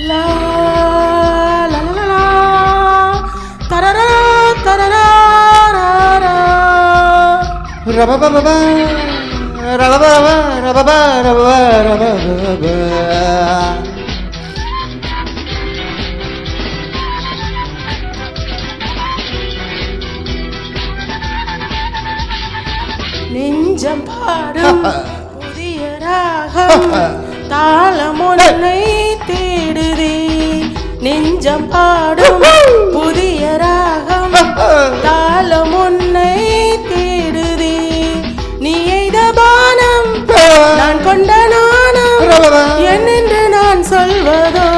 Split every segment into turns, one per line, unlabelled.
லா லா லா லா தரரா தரரா
ரபபபப ரபபப ரபப ரபப
நெஞ்சம் பாடும் புதிய ராகம் தாளம் ஒன்றை தேடுதே. நெஞ்சம் பாடும் புதிய ராகம் தாளம் ஒன்றை தேடுதே. நீ எய்த பானம் நான் கொண்ட நாணம் என்னென்று நான் சொல்வதோ.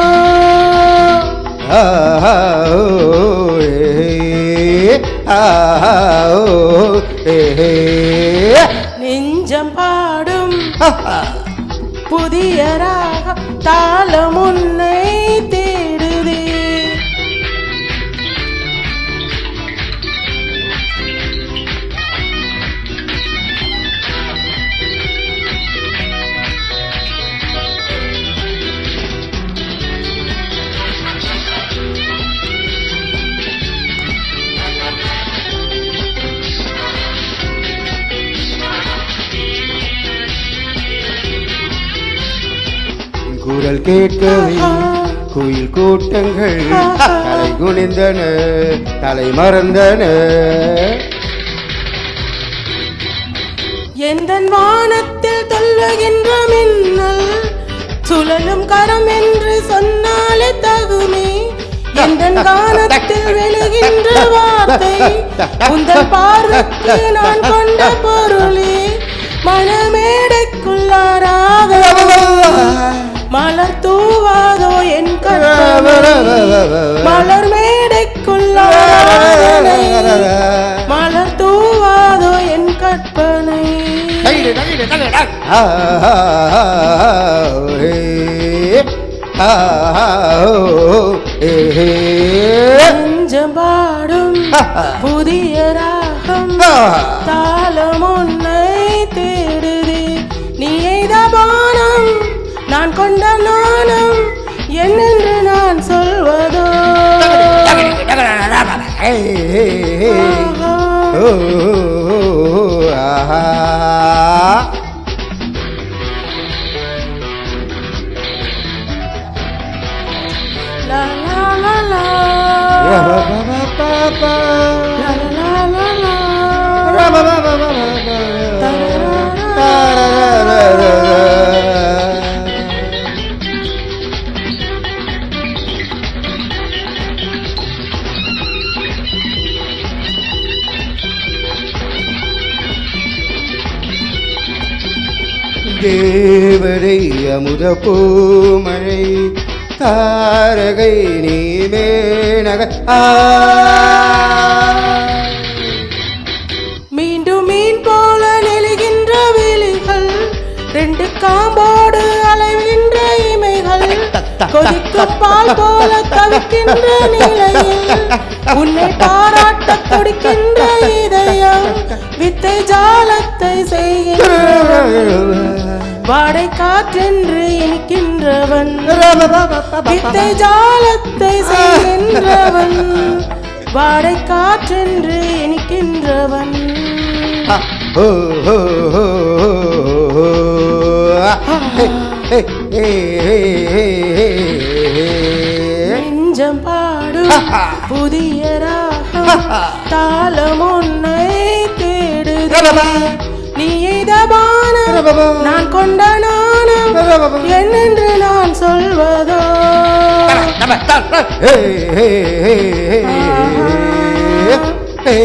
நெஞ்சம் பாடும் புதிய ராகம் தாளம் உன்னை தேடுதே.
குரல் கேட்கவே குயில் கூட்டங்கள் தலை குனிந்தன தலை மறந்தன.
எந்தன் வானத்தில் தொல்லுகின்ற மின்னல் சுழலும் கரம் என்று சொன்னாலே தகுமே. எந்தன் கானத்தில் வெளுகின்ற வார்த்தை உந்தன் பார்வைக்கு நான் கொண்ட பொருளே. மனமேடைக்குள்ளாராக மலர் தூவாதோ என் கற்பனை. மலர் மேடைக்குள்ளாராதனை மலர் தூவாதோ என் கற்பனை. நெஞ்சம் பாடும் புதிய ராகம் தாளம் உன்னை தேடுதே. நீ எய்த பானம் நான் கொண்ட நாணம் என்னென்று நான் சொல்வதோ. லா லா லா லா லா லா லா
தேவரை அமுத பூமழை தாரகை நீ மேனக.
மீண்டும் மீன் போல நெழுகின்ற விழிகள் ரெண்டு காம்போடு அலைகின்ற இமைகள் கொதிக்கும் பால் போல தவிக்கின்ற நிலையில் உன்னை பாராட்ட துடிக்கின்ற இதயம் வித்தை ஜாலத்தை செய்கின்றவன் வாடை காற்றென்று இனிக்கின்றவன். வித்தை ஜாலத்தை செய்கின்றவன் வாடை காற்றென்று இனிக்கின்றவன். நெஞ்சம் பாடும் புதிய ராகம் தாளம் உன்னை தேடுதே. நீ எய்த பானம் நான் கொண்ட நாணம் என்னென்று நான் சொல்வதோ.
hey